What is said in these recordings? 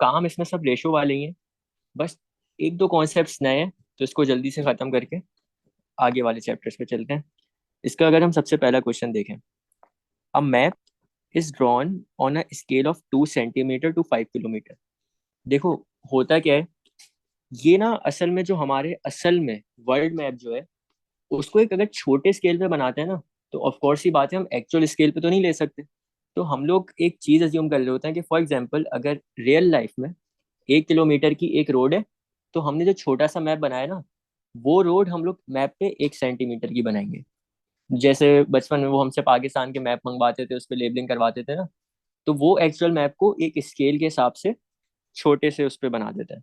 काम इसमें सब रेशो वाले ही हैं। बस एक दो कॉन्सेप्ट्स नए हैं, तो इसको जल्दी से खत्म करके आगे वाले चैप्टर्स पे चलते हैं। इसका अगर हम सबसे पहला क्वेश्चन देखें, a map is drawn on a scale of 2 centimetre to 5 kilometre. देखो, होता क्या है, ये ना असल में जो हमारे असल में वर्ल्ड मैप जो है, उसको एक अगर छोटे स्केल पे बनाते हैं ना, तो ऑफ कोर्स ही बात है, हम एक्चुअल स्केल पे तो नहीं ले सकते। तो हम लोग एक चीज अज्यूम कर रहे होते हैं कि फॉर एग्जांपल अगर रियल लाइफ में 1 किलोमीटर की एक रोड है, तो हमने जो छोटा सा मैप बनाया ना, वो रोड हम लोग मैप पे 1 सेंटीमीटर की बनाएंगे। जैसे बचपन में वो हमसे पाकिस्तान के मैप मंगवाते थे, उस पर लेबलिंग करवाते थे ना, तो वो एक्चुअल मैप को एक स्केल के हिसाब से छोटे से उस पर बना देते हैं।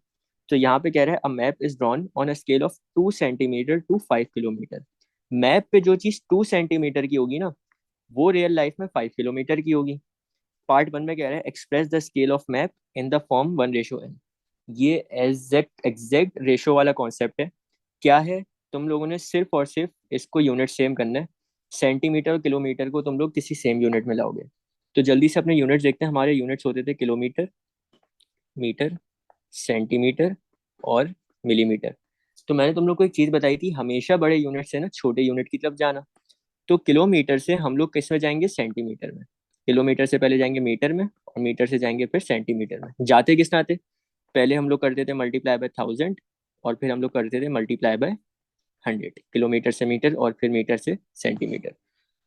तो यहाँ पे कह रहा है a map is drawn on a scale of 2 centimetre to 5 kilometre. Map पे जो चीज 2 सेंटीमीटर की होगी ना, वो रियल लाइफ में 5 किलोमीटर की होगी। पार्ट वन में कह रहा है express the scale of map in the form 1:n। ये एग्जैक्ट एग्जैक्ट रेशो वाला कॉन्सेप्ट है। क्या है, तुम लोगों ने सिर्फ और सिर्फ इसको यूनिट सेम करना है। सेंटीमीटर और किलोमीटर को तुम लोग किसी सेम यूनिट में लाओगे। तो जल्दी से अपने यूनिट्स देखते हैं। हमारे यूनिट्स होते थे किलोमीटर, मीटर, सेंटीमीटर और मिलीमीटर। तो मैंने तुम लोग को एक चीज बताई थी, हमेशा बड़े यूनिट से ना छोटे यूनिट की तरफ जाना। तो किलोमीटर से हम लोग किस में जाएंगे, सेंटीमीटर में। किलोमीटर से पहले जाएंगे मीटर में, और मीटर से जाएंगे फिर सेंटीमीटर में। जाते किस नाते, पहले हम लोग करते थे मल्टीप्लाई बाय 1000, और फिर हम लोग करते थे मल्टीप्लाई बाय 100। किलोमीटर से मीटर और फिर मीटर से सेंटीमीटर।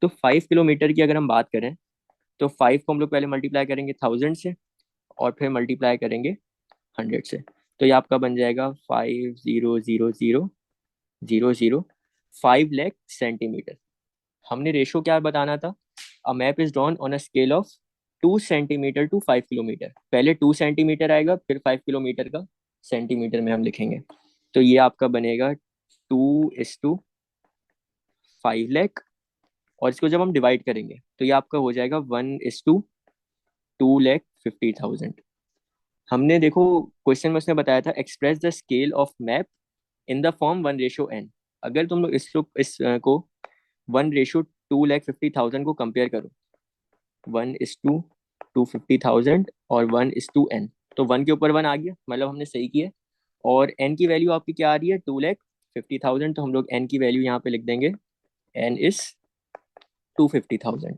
तो 5 किलोमीटर की अगर हम बात करें, तो 5 को हम लोग पहले मल्टीप्लाई करेंगे 1000 से, और फिर मल्टीप्लाई करेंगे 100 से। तो ये आपका बन जाएगा 500000 5 लाख सेंटीमीटर। हमने रेशो क्या बताना था, a map is drawn on a scale of 2 centimetre to 5 kilometre. पहले 2 सेंटीमीटर आएगा, फिर 5 किलोमीटर का सेंटीमीटर में हम लिखेंगे। तो ये आपका बनेगा 2:5 लाख। और इसको जब हम डिवाइड करेंगे, तो ये आपका हो जाएगा 1:2,50,000। हमने देखो, क्वेश्चन में उसने बताया था express the scale of map in the form 1:n। अगर तुम लोग को 1:250,000 को कंपेयर करो, 1:250,000 और 1:n, तो 1 के ऊपर 1 आ गया, मतलब हमने सही किया। और n की वैल्यू आपकी क्या आ रही है, 2,50,000। तो हम लोग n की वैल्यू यहाँ पे लिख देंगे, n is 250,000।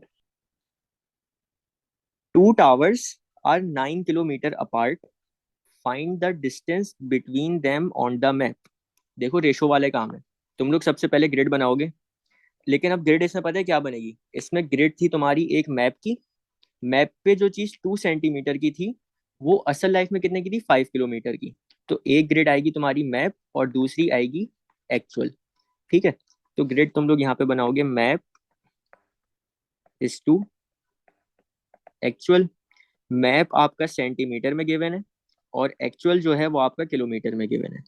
Two towers are 9 kilometre apart, find the distance between them on the map. देखो, रेशो वाले काम है। तुम लोग सबसे पहले ग्रिड बनाओगे, लेकिन अब ग्रिड इसमें पता है क्या बनेगी, इसमें ग्रिड थी तुम्हारी एक मैप की। मैप पे जो चीज 2 सेंटीमीटर की थी, वो असल लाइफ में कितने की थी, 5 किलोमीटर की। तो एक ग्रिड आएगी तुम्हारी मैप, और दूसरी आएगी एक्चुअल। ठीक है। तो ग्रिड तुम लोग यहाँ पे बनाओगे, map is to actual. Map आपका सेंटीमीटर में गिवन है, और एक्चुअल जो है वो आपका किलोमीटर में गिवन है।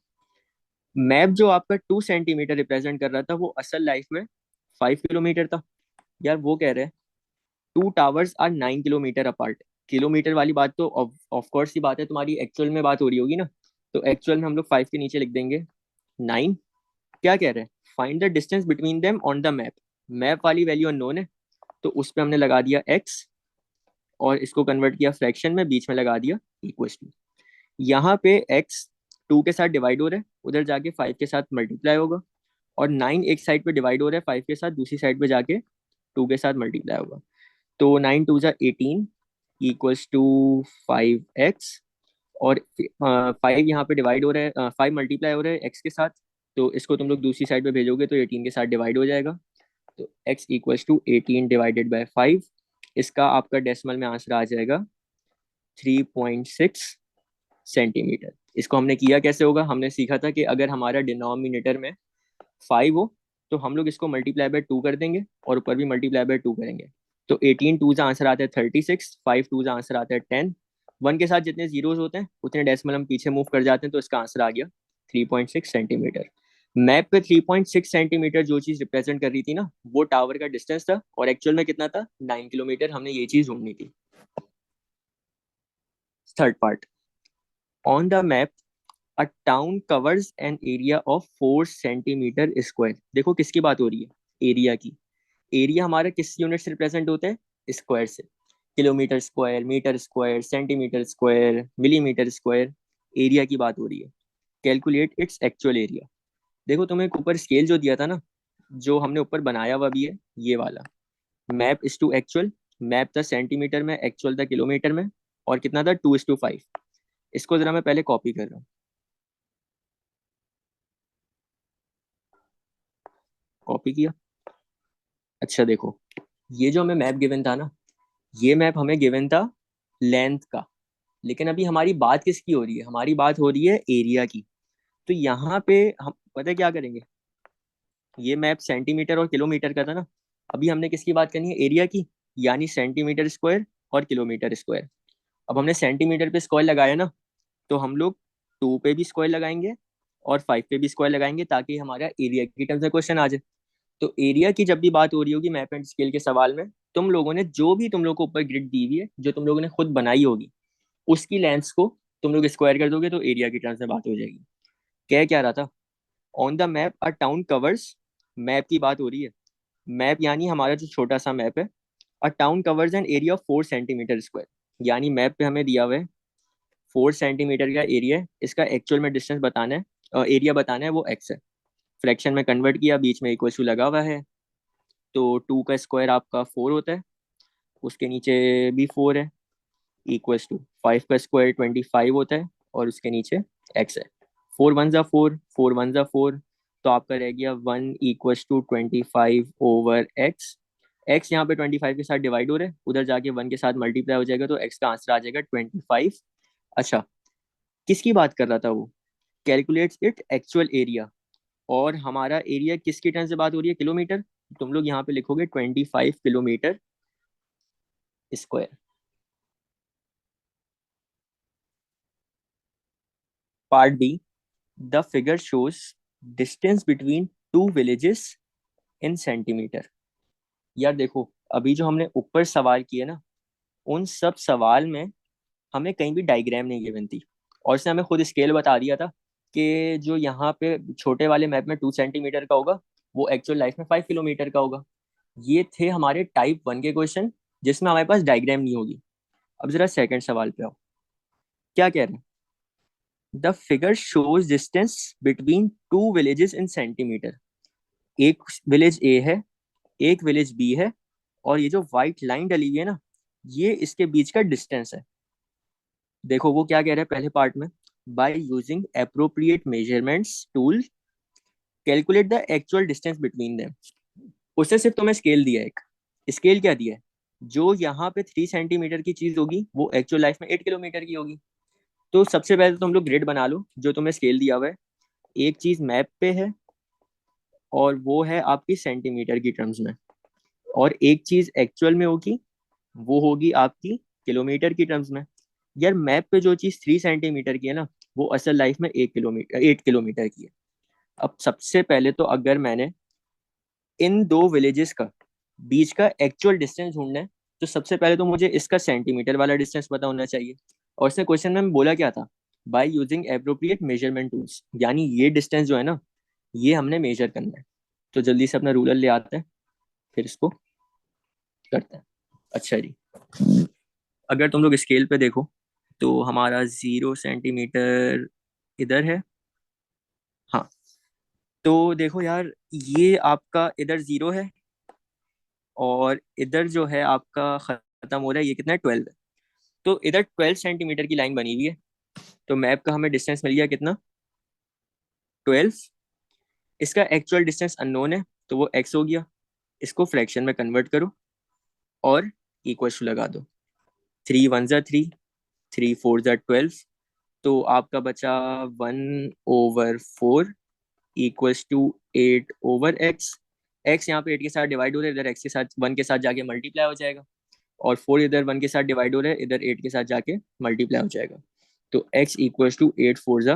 मैप जो आपका 2 सेंटीमीटर रिप्रेजेंट कर रहा था, वो असल लाइफ में 5 किलोमीटर था। यार वो कह रहे हैं two towers are 9 kilometre apart. Kilometre वाली बात तो ऑफ कोर्स की बात है, तुम्हारी एक्चुअल में बात हो रही होगी ना। तो एक्चुअल में हम लोग 5 के नीचे लिख देंगे 9। क्या कह रहे हैं, find the distance between them on the map. Map वाली वैल्यू अननोन है, तो उस पर हमने लगा दिया x, और इसको कन्वर्ट किया फ्रैक्शन में, बीच में लगा दिया इक्वल टू। यहाँ पे x 2 के साथ डिवाइड हो रहा है, उधर जाके 5 के साथ मल्टीप्लाई होगा। और 9 एक साइड पे डिवाइड हो रहा है 5 के साथ, दूसरी साइड पे जाके 2 के साथ मल्टीप्लाई होगा। तो 9 2 18 इक्वल्स टू 5x। और 5 यहाँ पे डिवाइड हो रहा है, 5 मल्टीप्लाई हो रहा है x के साथ। तो इसको तुम लोग दूसरी साइड पे भेजोगे तो 18 के साथ डिवाइड हो जाएगा। तो x equals to 18 divided by 5। इसका आपका डेसिमल में आंसर आ जाएगा 3.6 सेंटीमीटर। इसको हमने किया कैसे होगा, हमने सीखा था कि अगर हमारा डिनोमिनेटर में 5 हो, तो हम लोग इसको मल्टीप्लाई बाय 2 कर देंगे, और ऊपर भी मल्टीप्लाई बाय 2 करेंगे। तो 18 टू का आंसर आता है 36, 5 टू का आंसर आता है 10। 1 के साथ जितने जीरोस होते हैं उतने डेसिमल हम पीछे मूव कर जाते हैं, तो इसका आंसर आ गया 3.6 सेंटीमीटर। मैप पे 3.6 सेंटीमीटर जो चीज रिप्रेजेंट कर रही थी ना, वो टावर का डिस्टेंस था, और एक्चुअल में कितना था, 9 किलोमीटर। हमने ये चीज ढूंढनी थी। Third part, on the map a town covers an area of 4 centimetre square. देखो किसकी बात हो रही है, एरिया की। एरिया हमारा किस यूनिट से रिप्रेजेंट होता है, स्क्वायर से। Kilometre square, metre square, centimetre square, millimetre square, area की बात हो रही है। Calculate its actual area. देखो तुम्हें ऊपर स्केल जो दिया था ना, जो हमने ऊपर बनाया हुआ भी है, ये वाला map is to actual. Map था सेंटीमीटर में, एक्चुअल था किलोमीटर में, और कितना था, 2:5। इसको जरा मैं पहले कॉपी कर रहा हूँ। कॉपी किया। अच्छा देखो, ये जो हमें मैप गिवन था ना, ये मैप हमें गिवन था लेंथ का। लेकिन अभी हमारी बात किसकी हो रही है, हमारी बात हो रही है एरिया की। तो यहाँ पे हम पता है क्या करेंगे, ये मैप सेंटीमीटर और किलोमीटर का था ना, अभी हमने किसकी बात करनी है, एरिया की, यानी सेंटीमीटर स्क्वायर और किलोमीटर स्क्वायर। अब हमने सेंटीमीटर पे स्क्वायर लगाया ना, तो हम लोग 2 पे भी स्क्वायर लगाएंगे और 5 पे भी स्क्वायर लगाएंगे, ताकि हमारा एरिया की टर्म्स में क्वेश्चन आ जाए। तो एरिया की जब भी बात हो रही होगी मैप एंड स्केल के सवाल में, तुम लोगों ने जो भी तुम लोग को ऊपर ग्रिड दी हुई है, जो तुम लोगों ने खुद बनाई होगी, उसकी लेंथ्स को तुम लोग स्क्वायर कर दोगे, तो एरिया की टर्म्स में बात हो जाएगी। कह क्या रहा था, on the map a town covers, map की बात हो रही है। मैप यानी हमारा जो छोटा सा मैप है। अ town covers an area of 4 centimetre square, यानी मैप पे हमें दिया हुआ है 4 सेंटीमीटर का एरिया है, इसका एक्चुअल में डिस्टेंस बताना है, एरिया बताना है, वो एक्स है। फ्रैक्शन में कन्वर्ट किया, बीच में इक्वल टू लगा हुआ है। तो 2 का स्क्वायर आपका 4 होता है, उसके नीचे भी 4 है, इक्वल्स टू 5 का स्क्वायर 25 होता है, और उसके नीचे एक्स है। 4 1 जा 4, 4 1 जा 4, तो आपका रह गया 1 = 25/एक्स। एक्स यहाँ पे 25 के साथ डिवाइड हो रहा है, उधर जाके 1 के साथ मल्टीप्लाई हो जाएगा, तो एक्स का आंसर आ जाएगा 25। अच्छा, किसकी बात कर रहा था वो, कैलकुलेट्स इट एक्चुअल एरिया। और हमारा एरिया किसकी टर्म से बात हो रही है, किलोमीटर। तुम लोग यहाँ पे लिखोगे 25 kilometre square. Part B, the figure shows distance between two villages in centimetre. यार देखो, अभी जो हमने ऊपर सवाल किए ना, उन सब सवाल में हमें कहीं भी डायग्राम नहीं गिवन थी, और इसने हमें खुद स्केल बता दिया था कि जो यहाँ पे छोटे वाले मैप में 2 सेंटीमीटर का होगा, वो एक्चुअल लाइफ में 5 किलोमीटर का होगा। ये थे हमारे टाइप 1 के क्वेश्चन, जिसमें हमारे पास डायग्राम नहीं होगी। अब जरा सेकंड सवाल पे आओ, क्या कह रहे हैं, the figure shows distance between two villages in centimetre. एक विलेज ए है, एक विलेज बी है, और ये जो व्हाइट लाइन डली हुई है ना, ये इसके बीच का डिस्टेंस है। देखो वो क्या कह रहा है पहले पार्ट में, by using appropriate measurements tool calculate the actual distance between them. उसने सिर्फ तुम्हें स्केल दिया है, एक स्केल क्या दिया है, जो यहाँ पे 3 सेंटीमीटर की चीज होगी, वो एक्चुअल लाइफ में 8 किलोमीटर की होगी। तो सबसे पहले तो तुम लोग ग्रिड बना लो, जो तुम्हें स्केल दिया हुआ है। एक चीज मैप पे है, और वो है आपकी सेंटीमीटर की टर्म्स में, और एक चीज एक्चुअल में होगी, वो होगी आपकी किलोमीटर की टर्म्स में। यार मैप पे जो चीज 3 सेंटीमीटर की है ना, वो असल लाइफ में 1 किलोमीटर 8 किलोमीटर की है। अब सबसे पहले तो अगर मैंने इन दो विलेजेस का बीच का एक्चुअल डिस्टेंस ढूंढना है, तो सबसे पहले तो मुझे इसका सेंटीमीटर वाला डिस्टेंस पता होना चाहिए। और इसने क्वेश्चन में बोला क्या था, by using appropriate measurement tools, यानी ये डिस्टेंस जो है ना, ये हमने मेजर करना है। तो जल्दी से अपना रूलर ले आते हैं, फिर इसको करते हैं। अच्छा जी, अगर तुम लोग स्केल पे देखो, तो हमारा 0 सेंटीमीटर इधर है। हाँ, तो देखो यार, ये आपका इधर 0 है, और इधर जो है आपका खत्म हो रहा है, ये कितना है, 12 है। तो इधर 12 सेंटीमीटर की लाइन बनी हुई है। तो मैप का हमें डिस्टेंस मिल गया कितना, 12। इसका एक्चुअल डिस्टेंस अननोन है, तो वो एक्स हो गया। इसको फ्रैक्शन में कन्वर्ट करो, और इक्वल टू लगा दो। 3 1 जा 3, 3 4 जा 12, तो आपका बचा 1/4 इक्वल्स टू 8/x। एक्स यहाँ पे 8 के साथ डिवाइड हो रहा है, इधर एक्स के साथ 1 के साथ जाके मल्टीप्लाई हो जाएगा, और 4 इधर 1 के साथ डिवाइड हो रहा है, इधर 8 के साथ जाके मल्टीप्लाई हो जाएगा। तो x इक्वल्स टू 8 4 जा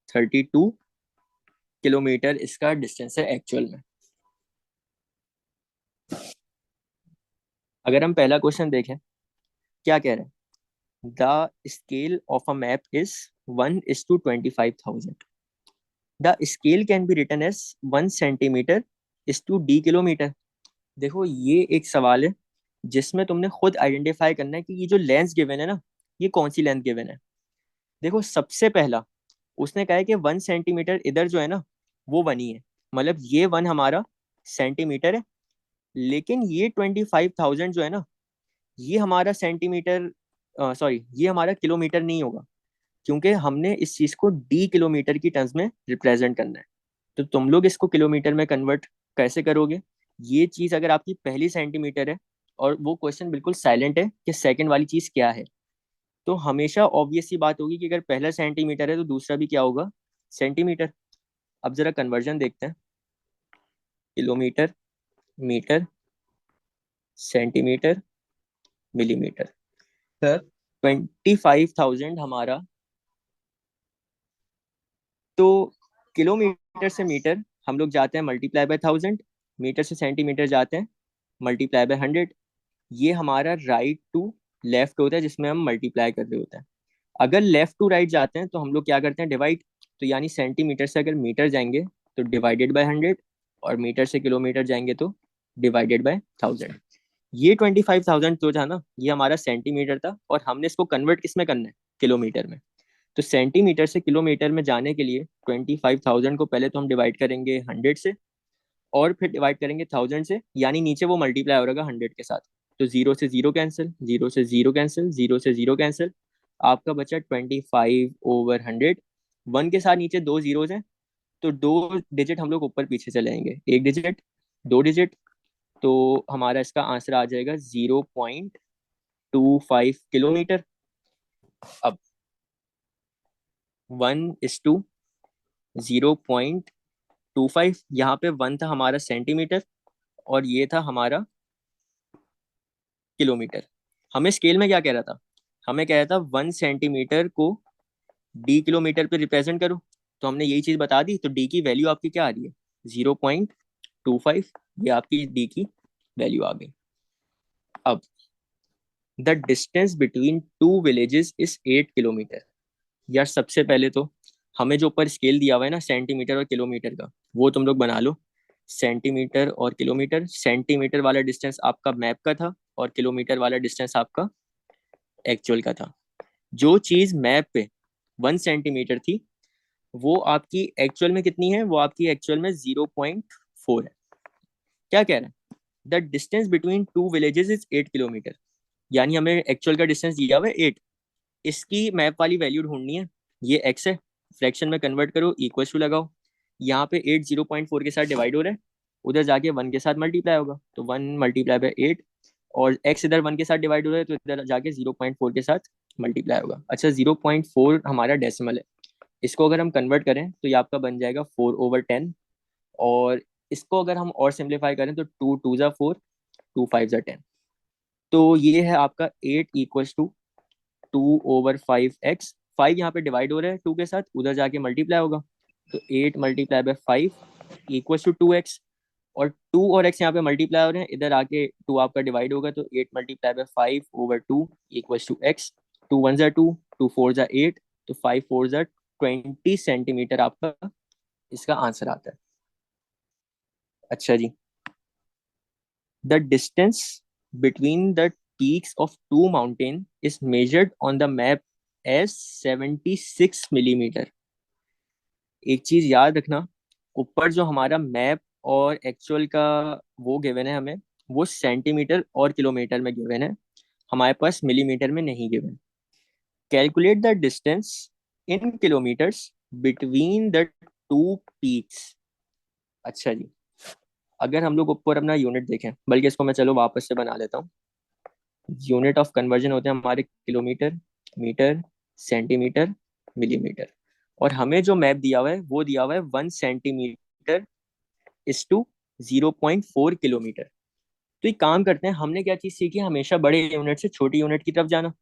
32 किलोमीटर इसका डिस्टेंस है एक्चुअल में। अगर हम पहला क्वेश्चन देखें, क्या कह रहे हैं, the scale of a map is 1:25,000। The scale can be written as 1 centimetre is to d kilometre. देखो ये एक सवाल है, जिसमें तुमने खुद आइडेंटिफाई करना है कि ये जो लेंथ गिवन है ना, ये कौन सी लेंथ गिवन है। देखो सबसे पहला उसने कहा है कि 1 सेंटीमीटर इधर जो है ना, वो 1 ही है, मतलब ये 1 हमारा सेंटीमीटर है। लेकिन ये 25,000 जो है ना, ये हमारा सेंटीमीटर, सॉरी, ये हमारा किलोमीटर नहीं होगा, क्योंकि हमने इस चीज को डी किलोमीटर की टर्म्स में रिप्रेजेंट करना है। तो तुम लोग इसको किलोमीटर में कन्वर्ट कैसे करोगे। ये चीज अगर आपकी पहली सेंटीमीटर है और वो क्वेश्चन बिल्कुल साइलेंट है कि सेकंड वाली चीज क्या है, तो हमेशा ऑब्वियस सी बात होगी कि अगर पहला सेंटीमीटर है तो दूसरा भी क्या होगा, सेंटीमीटर। अब जरा कन्वर्जन देखते हैं। Kilometre, metre, centimetre, millimetre. Sir 25,000 हमारा, तो किलोमीटर से मीटर हम लोग जाते हैं मल्टीप्लाई बाय 1000, मीटर से सेंटीमीटर जाते हैं मल्टीप्लाई बाय 100। ये हमारा राइट टू लेफ्ट होता है जिसमें हम मल्टीप्लाई कर रहे होते हैं। अगर लेफ्ट टू राइट जाते हैं तो हम लोग क्या करते हैं, डिवाइड। तो यानी सेंटीमीटर से अगर मीटर जाएंगे तो डिवाइडेड बाय 100, और मीटर से किलोमीटर जाएंगे तो डिवाइडेड बाय 1000। ये 25,000 जो था ना, ये हमारा सेंटीमीटर था, और हमने इसको कन्वर्ट किस में करना है, किलोमीटर में। तो सेंटीमीटर से किलोमीटर में जाने के लिए 25,000 को पहले तो हम डिवाइड करेंगे 100 से, और फिर डिवाइड करेंगे 1000 से, यानी नीचे वो मल्टीप्लाई हो रहेगा 100 के साथ। तो जीरो से जीरो कैंसिल, जीरो से जीरो कैंसिल, जीरो से जीरो कैंसिल, आपका बचा 25/100। वन के साथ नीचे दो जीरोज हैं, तो दो डिजिट हम लोग ऊपर पीछे चले जाएंगे, एक डिजिट, दो डिजिट। तो हमारा इसका आंसर आ जाएगा 0.25 किलोमीटर। अब 1:0.25, यहाँ पे 1 था हमारा सेंटीमीटर और ये था हमारा किलोमीटर। हमें स्केल में क्या कह रहा था, हमें कह रहा था 1 सेंटीमीटर को डी किलोमीटर पे रिप्रेजेंट करो। तो हमने यही चीज बता दी, तो डी की वैल्यू आपकी क्या आ रही है, 0.25। ये आपकी डी की वैल्यू आ गई। अब the distance between two villages is 8 kilometre. यार सबसे पहले तो हमें जो ऊपर स्केल दिया हुआ है ना सेंटीमीटर और किलोमीटर का, वो तुम लोग बना लो। सेंटीमीटर और किलोमीटर, सेंटीमीटर वाला डिस्टेंस आपका मैप का था और किलोमीटर वाला डिस्टेंस आपका एक्चुअल का था। जो चीज मैप पे 1 सेंटीमीटर थी, वो आपकी एक्चुअल में कितनी है, वो आपकी एक्चुअल में 0.4 है। क्या कह रहे हैं, the distance between two villages is 8 kilometre. यानी हमें एक्चुअल का डिस्टेंस दिया हुआ है 8, इसकी मैप वाली वैल्यू ढूंढनी है। ये एक्स है, फ्रैक्शन में कन्वर्ट करो, इक्वल टू लगाओ। यहाँ पे 8 0.4 के साथ डिवाइड हो रहा है, उधर जाके 1 के साथ मल्टीप्लाई होगा, तो 1 × 8। और एक्स इधर 1 के साथ डिवाइड हो रहा है, तो इधर जाके 0.4 के साथ मल्टीप्लाई होगा। अच्छा, 0.4 हमारा डेसिमल है, इसको अगर हम कन्वर्ट करें तो ये आपका बन जाएगा 4/10। और इसको अगर हम और सिंप्लीफाई करें तो 2 × 2 = 4, 2 × 5 = 10। तो ये है आपका 8 = 2/5x। 5 यहाँ पे डिवाइड हो रहा है 2 के साथ, उधर जाके मल्टीप्लाई होगा, तो 8 × 5 = 2x। और 2 और x यहाँ पे मल्टीप्लाई हो रहे हैं, इधर आके 2 आपका डिवाइड होगा, तो 8 × 5/2 = x। 2 1 = 2, 2 4 = 8, तो 5 4 = 20 सेंटीमीटर आपका इसका आंसर आता है। अच्छा जी, the distance between the peaks of two mountain is measured on the map as 76 millimetre. एक चीज याद रखना, ऊपर जो हमारा मैप और एक्चुअल का वो गिवन है हमें, वो सेंटीमीटर और किलोमीटर में गिवन है, हमारे पास मिलीमीटर में नहीं given. Calculate the distance in kilometres between the two peaks. अच्छा जी, अगर हम लोग ऊपर अपना यूनिट देखें, बल्कि इसको मैं चलो वापस से बना लेता हूँ। यूनिट ऑफ कन्वर्जन होते हैं हमारे किलोमीटर, मीटर, सेंटीमीटर, मिलीमीटर। और हमें जो मैप दिया हुआ है वो दिया हुआ है 1 सेंटीमीटर = 0.4 किलोमीटर। तो एक काम करते हैं, हमने क्या चीज सीखी, हमेशा बड़े यूनिट से छोटी यूनिट की तरफ जाना।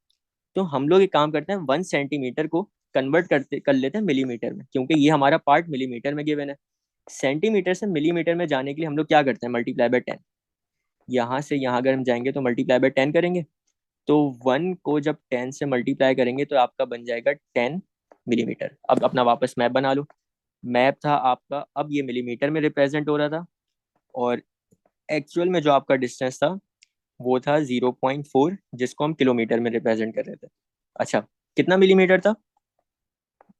तो हम लोग एक काम करते हैं, 1 सेंटीमीटर को कन्वर्ट करते कर लेते हैं मिलीमीटर में, क्योंकि ये हमारा पार्ट मिलीमीटर में गिवन है। सेंटीमीटर से मिलीमीटर में जाने के लिए हम लोग क्या करते हैं, मल्टीप्लाई बाय 10। यहाँ से यहाँ अगर हम जाएंगे तो मल्टीप्लाई बाय 10 करेंगे, तो 1 को जब 10 से मल्टीप्लाई करेंगे तो आपका बन जाएगा 10 मिलीमीटर। अब अपना वापस मैप बना लो। मैप था आपका, अब ये मिलीमीटर में रिप्रेजेंट हो रहा था, और एक्चुअल में जो आपका डिस्टेंस था वो था 0.4, जिसको हम किलोमीटर में रिप्रेजेंट कर रहे थे। अच्छा, कितना मिलीमीटर था?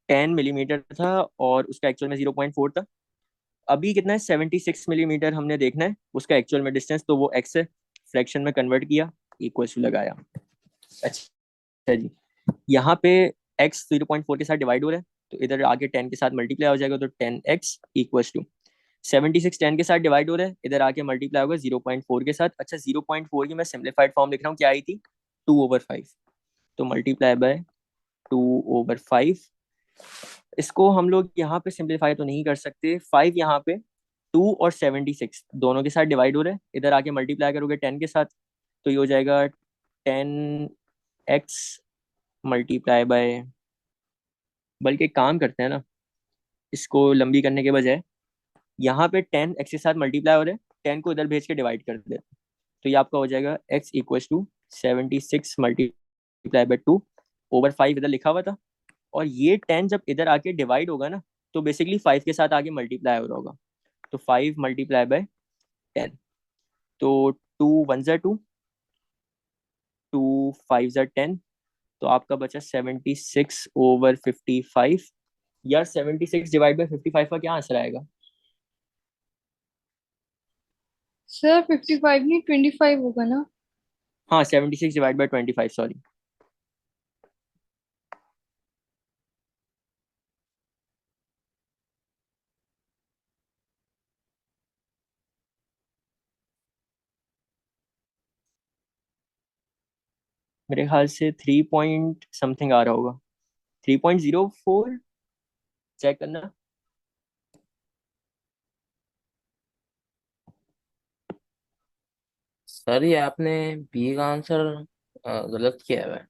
10 मिलीमीटर था, और उसका एक्चुअल में 0.4 था। अभी कितना है? 76 मिलीमीटर हमने देखना है उसका एक्चुअल में डिस्टेंस, तो वो एक्स है, फ्रैक्शन में कन्वर्ट किया, इक्वल टू लगाया। अच्छा जी, यहाँ पे एक्स 0.4 के साथ डिवाइड हो रहा है, तो इधर आगे 10 के साथ मल्टीप्लाई हो जाएगा, तो 10x इक्वल टू 76 10 के साथ डिवाइड हो रहा है, इधर आके मल्टीप्लाई होगा 0.4 के साथ। अच्छा, 0.4 की मैं सिंप्लीफाइड फॉर्म लिख रहा हूँ, क्या आई थी? 2/5। तो मल्टीप्लाई बाय 2/5। इसको हम लोग यहाँ पे सिंप्लीफाई तो नहीं कर सकते, 5 यहाँ पे, 2 और 76 दोनों के साथ डिवाइड हो रहे हैं, इधर आके मल्टीप्लाई करोगे 10 के साथ, तो ये हो जाएगा 10x मल्टीप्लाई बाय, बल्कि एक काम करते हैं ना, इसको लंबी करने के बजाय यहाँ पे 10x के साथ मल्टीप्लाई हो रहे हैं, 10 को इधर भेज के डिवाइड कर देते हैं, तो ये आपका हो जाएगा x equal to 76 multiply by 2/5, इधर लिखा हुआ था। और ये 10 जब इधर आके डिवाइड होगा ना, तो बेसिकली 5 के साथ आगे मल्टीप्लाई हो रहा होगा, तो 5 मल्टीप्लाई बाय 10, तो 2 1 ज़ा 2, 2 5 ज़ा 10, तो आपका बचा 76/55। यार 76 डिवाइड बाई 55 का क्या आंसर आएगा? सर 55 नहीं 25 होगा ना। हाँ, 76 डिवाइड बाई 25, सॉरी। मेरे ख्याल से 3 पॉइंट समथिंग आ रहा होगा, 3.04, चेक करना। सर ये आपने बी का आंसर गलत किया हुआ है।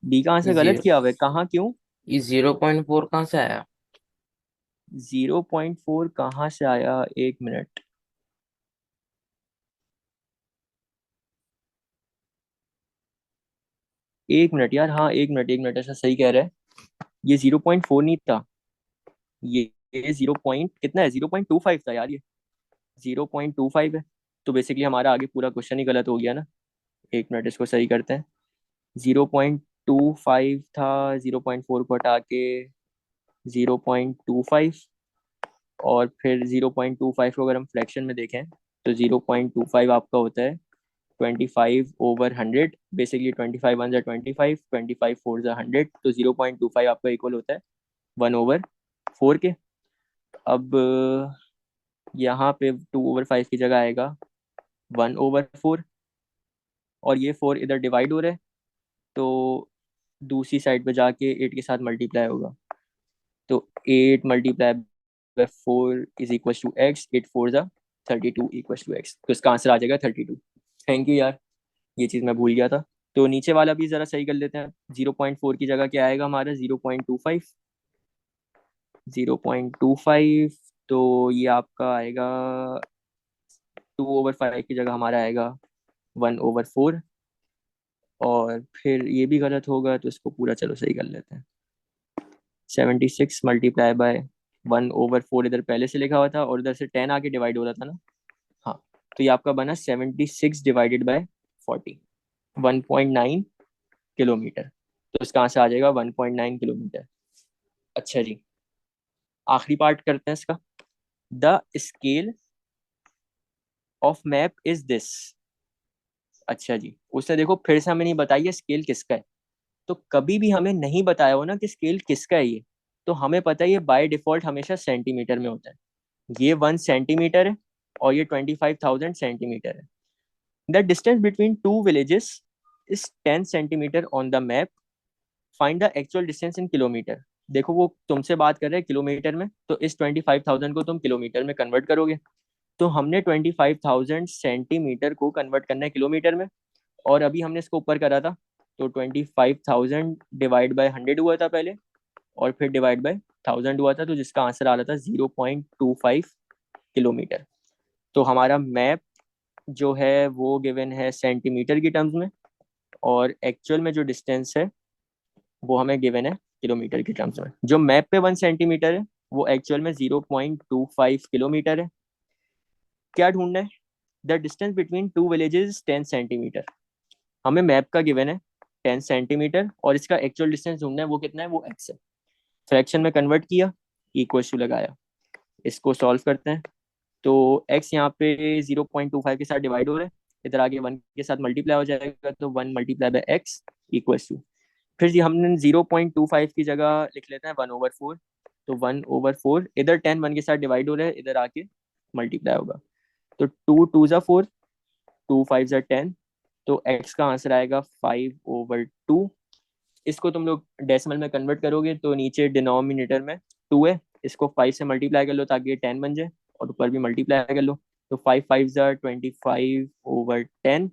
बी का आंसर ये गलत जीरो किया हुआ है, कहाँ, क्यों? ये 0.4 कहाँ से आया? 0.4 कहाँ से आया? एक मिनट, एक मिनट यार, हाँ एक मिनट, एक मिनट, ऐसा सही कह रहा है। ये 0.4 नहीं था, ये ये 0 पॉइंट कितना है, 0.25 था यार ये, 0.25 है। तो बेसिकली हमारा आगे पूरा क्वेश्चन ही गलत हो गया ना। एक मिनट, इसको सही करते हैं। 0.25 था, 0.4 को हटा के 0.25, और फिर 0.25 को अगर हम फ्रैक्शन में देखें, तो 0.25 आपका होता है 25/100, बेसिकली 25 1 ज़ा 25, 25 4 ज़ा 100, तो 0.25 आपका इक्वल होता है 1/4 के। अब यहाँ पे 2/5 की जगह आएगा 1/4, और ये 4 इधर डिवाइड हो रहा है, तो दूसरी साइड पे जाके 8 के साथ मल्टीप्लाई होगा, तो 8 × 4 इज इक्वल टू x, 8 4 ज़ा 32 इक्वल टू x, तो इसका आंसर आ जाएगा 32। थैंक यू यार, ये चीज़ मैं भूल गया था। तो नीचे वाला भी ज़रा सही कर लेते हैं। 0.4 की जगह क्या आएगा हमारा? 0.25, 0.25, तो ये आपका आएगा 2/5 की जगह हमारा आएगा 1/4, और फिर ये भी गलत होगा, तो इसको पूरा चलो सही कर लेते हैं। 76 मल्टीप्लाई बाय 1/4, इधर पहले से लिखा हुआ था, और इधर से 10 आके डिवाइड हो रहा था ना। हाँ, तो ये आपका बना 76 डिवाइडेड बाय 40, 1.9 किलोमीटर, तो इसका आंसर आ जाएगा 1.9 किलोमीटर। अच्छा जी, आखिरी पार्ट करते हैं इसका। The scale of map is this. अच्छा जी, उसने देखो फिर से हमें नहीं बताइए स्केल किसका है। तो कभी भी हमें नहीं बताया हो ना कि स्केल किसका है ये, तो हमें पता है ये बाय डिफॉल्ट हमेशा सेंटीमीटर में होता है। ये 1 सेंटीमीटर है, और ये 25,000 सेंटीमीटर है। The distance between two villages is 10 centimetre on the map, find the actual distance in kilometre. देखो वो तुमसे बात कर रहे हैं किलोमीटर में, तो इस 25,000 को तुम किलोमीटर में कन्वर्ट करोगे, तो हमने 25,000 सेंटीमीटर को कन्वर्ट करना है किलोमीटर में, और अभी हमने इसको ऊपर करा था, तो 25,000 डिवाइड बाय 100 हुआ था पहले, और फिर डिवाइड बाय 1000 हुआ था, तो जिसका आंसर आ रहा था 0.25 किलोमीटर। तो हमारा मैप जो है वो गिवन है सेंटीमीटर की टर्म्स में, और एक्चुअल में जो डिस्टेंस है वो हमें गिवन है किलोमीटर की टर्म्स में। जो मैप पे 1 सेंटीमीटर है, वो एक्चुअल में 0.25 किलोमीटर है। क्या ढूंढना है? The distance between two villages 10 centimetre. हमें मैप का गिवन है 10 सेंटीमीटर और इसका एक्चुअल डिस्टेंस ढूंढना है, वो कितना है, वो x है। फ्रैक्शन में कन्वर्ट किया, इक्वल टू लगाया, इसको सॉल्व करते हैं। तो x यहाँ पे 0.25 के साथ डिवाइड हो रहा है, इधर आगे 1 के साथ मल्टीप्लाई हो जाएगा, तो 1 multiply by x equal to, फिर जी हमने 0.25 की जगह लिख लेते हैं 1/4। तो 1/4, इधर 10 1 के साथ डिवाइड हो रहा है, इधर आके मल्टीप्लाई होगा। तो 2 2 ज़ा 4, 2 5 ज़ा 10, तो x का आंसर आएगा 5/2। इसको तुम लोग डेसिमल में कन्वर्ट करोगे तो नीचे डिनोमिनेटर में 2 है, इसको 5 से मल्टीप्लाई कर लो ताकि ये 10 बन जाए, और ऊपर भी मल्टीप्लाई कर लो। तो 5 5 ज़ा 25/10।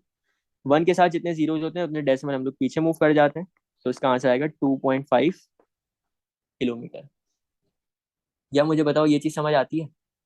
1 के साथ जितने जीरोज होते हैं उतने डेसिमल हम लोग पीछे मूव कर जाते हैं, तो इसका आंसर आएगा 2.5 किलोमीटर। या मुझे बताओ ये चीज समझ आती है?